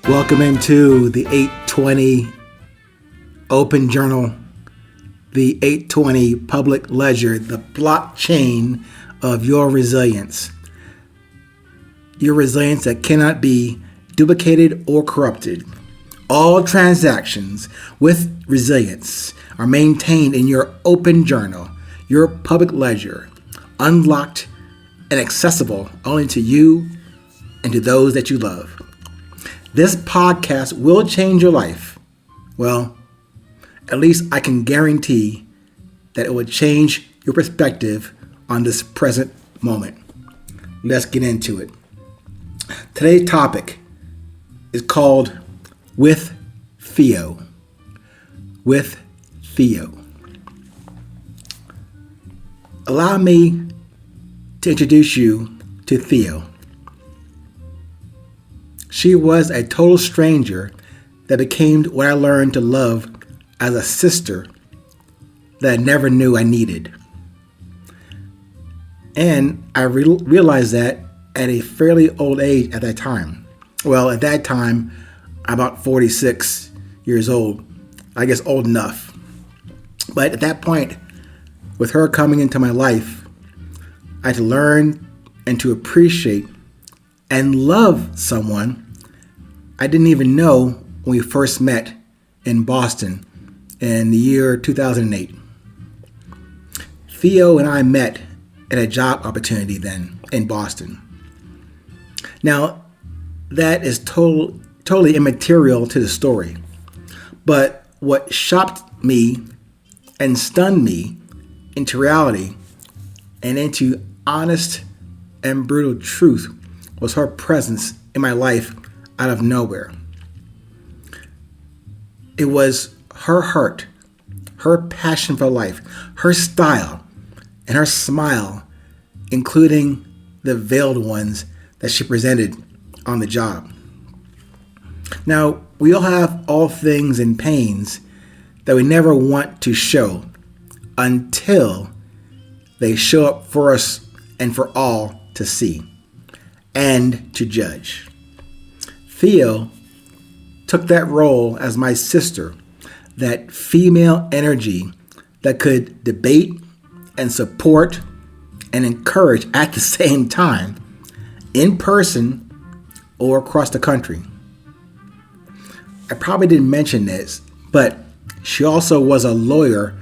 Welcome into the 820 Open Journal, the 820 Public Ledger, the blockchain of your resilience. Your resilience that cannot be duplicated or corrupted. All transactions with resilience are maintained in your open journal, your public ledger, unlocked and accessible only to you and to those that you love. This podcast will change your life. Well, at least I can guarantee that it will change your perspective on this present moment. Let's get into it. Today's topic is called With Theo. With Theo. Allow me to introduce you to Theo. She was a total stranger that became what I learned to love as a sister that I never knew I needed. And I realized that at a fairly old age at that time. Well, at that time, I'm about 46 years old. I guess old enough. But at that point, with her coming into my life, I had to learn and to appreciate and love someone I didn't even know when we first met in Boston in the year 2008. Theo and I met at a job opportunity then in Boston. Now, that is totally immaterial to the story. But what shocked me and stunned me into reality and into honest and brutal truth was her presence in my life out of nowhere. It was her heart, her passion for life, her style, and her smile, including the veiled ones that she presented on the job. Now, we all have all things and pains that we never want to show until they show up for us and for all to see and to judge. Theo took that role as my sister, that female energy that could debate and support and encourage at the same time, in person or across the country. I probably didn't mention this, but she also was a lawyer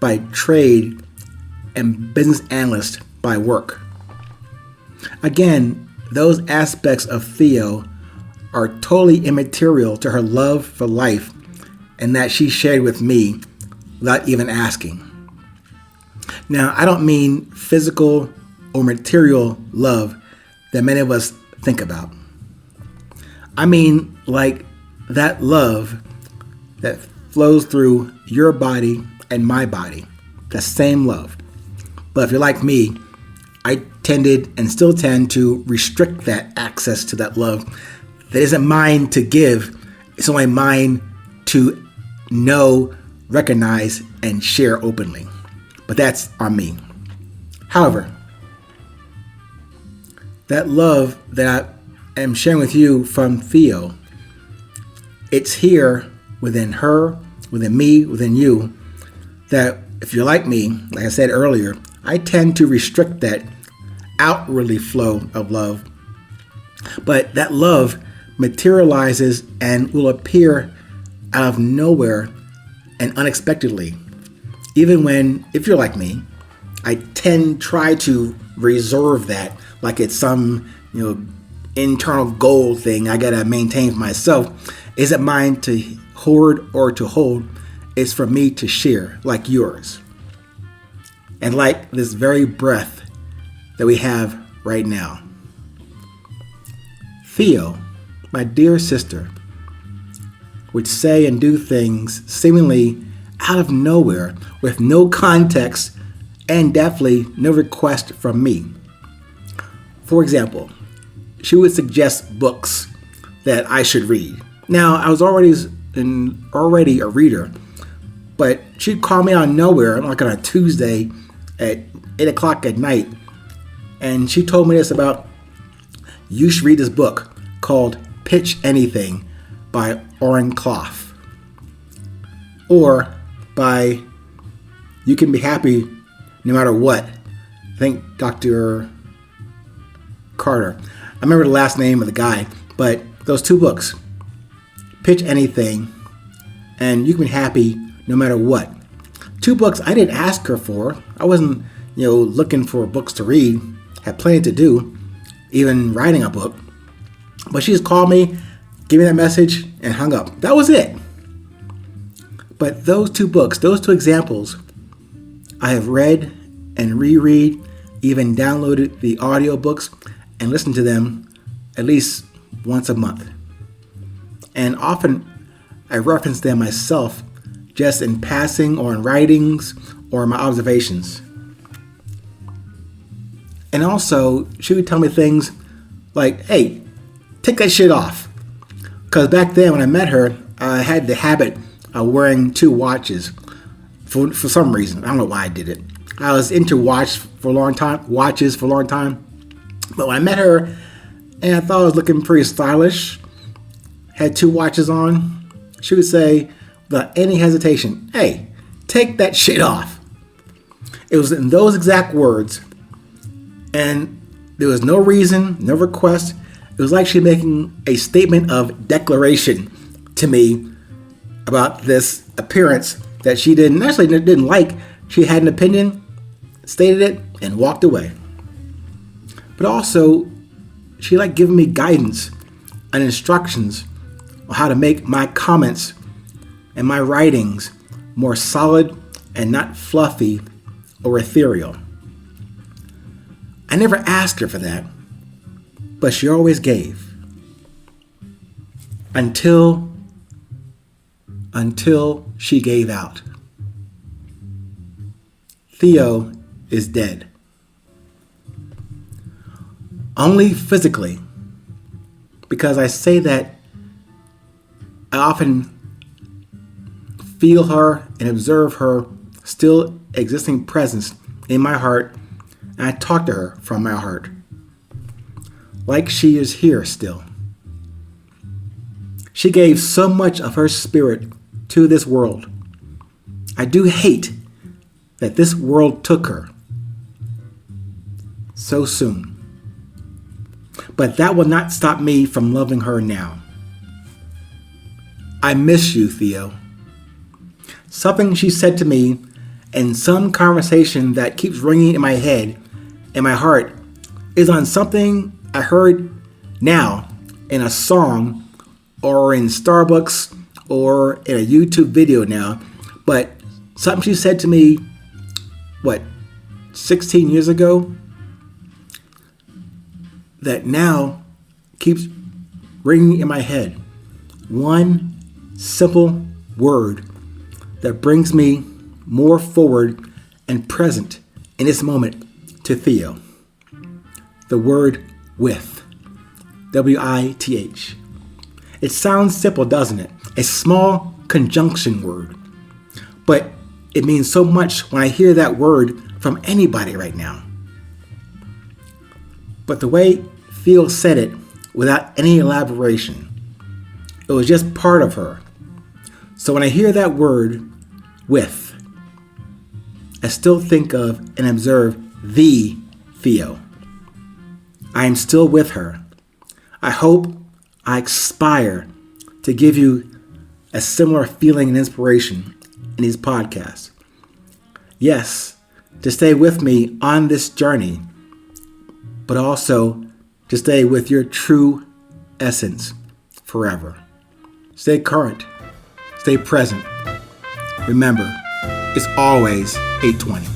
by trade and business analyst by work. Again, those aspects of Theo are totally immaterial to her love for life and that she shared with me without even asking. Now, I don't mean physical or material love that many of us think about. I mean like that love that flows through your body and my body, the same love. But if you're like me, I tended and still tend to restrict that access to that love that isn't mine to give. It's only mine to know, recognize, and share openly. But that's on me. However, that love that I am sharing with you from Theo, it's here within her, within me, within you, that if you're like me, like I said earlier, I tend to restrict that outwardly flow of love. But that love materializes and will appear out of nowhere and unexpectedly. Even when, if you're like me, I try to reserve that like it's some, internal goal thing I gotta maintain for myself. Isn't mine to hoard or to hold. It's for me to share, like yours. And like this very breath that we have right now. Theo, my dear sister, would say and do things seemingly out of nowhere with no context and definitely no request from me. For example, she would suggest books that I should read. Now, I was already a reader, but she'd call me out of nowhere, like on a Tuesday at 8 o'clock at night, and she told me this about, you should read this book called Pitch Anything by Oren Clough, or by You Can Be Happy No Matter What. I think Dr. Carter. I remember the last name of the guy, but those two books, Pitch Anything and You Can Be Happy No Matter What. Two books I didn't ask her for. I wasn't, looking for books to read. Had plenty to do, even writing a book. But she just called me, gave me that message, and hung up. That was it. But those two books, those two examples, I have read and reread, even downloaded the audiobooks and listened to them at least once a month. And often I reference them myself just in passing or in writings or my observations. And also, she would tell me things like, hey, take that shit off. Because back then when I met her, I had the habit of wearing two watches for some reason. I don't know why I did it. I was into watches for a long time. But when I met her and I thought I was looking pretty stylish, had two watches on, she would say without any hesitation, hey, take that shit off. It was in those exact words, and there was no reason, no request. It was like she was making a statement of declaration to me about this appearance that she didn't like. She had an opinion, stated it, and walked away. But also, she liked giving me guidance and instructions on how to make my comments and my writings more solid and not fluffy or ethereal. I never asked her for that, but she always gave. Until she gave out. Theo is dead. Only physically, because I say that I often feel her and observe her still existing presence in my heart, and I talk to her from my heart, like she is here still. She gave so much of her spirit to this world. I do hate that this world took her so soon. But that will not stop me from loving her now. I miss you, Theo. Something she said to me in some conversation that keeps ringing in my head and my heart is on something I heard now in a song or in Starbucks or in a YouTube video now. But something she said to me, 16 years ago? That now keeps ringing in my head. One simple word that brings me more forward and present in this moment to Theo. The word with. W-I-T-H. It sounds simple, doesn't it? A small conjunction word. But it means so much when I hear that word from anybody right now. But the way Theo said it without any elaboration, it was just part of her. So when I hear that word, with, I still think of and observe the Theo. I am still with her. I hope I aspire to give you a similar feeling and inspiration in these podcasts. Yes, to stay with me on this journey, but also to stay with your true essence forever. Stay current. Stay present. Remember, it's always 820.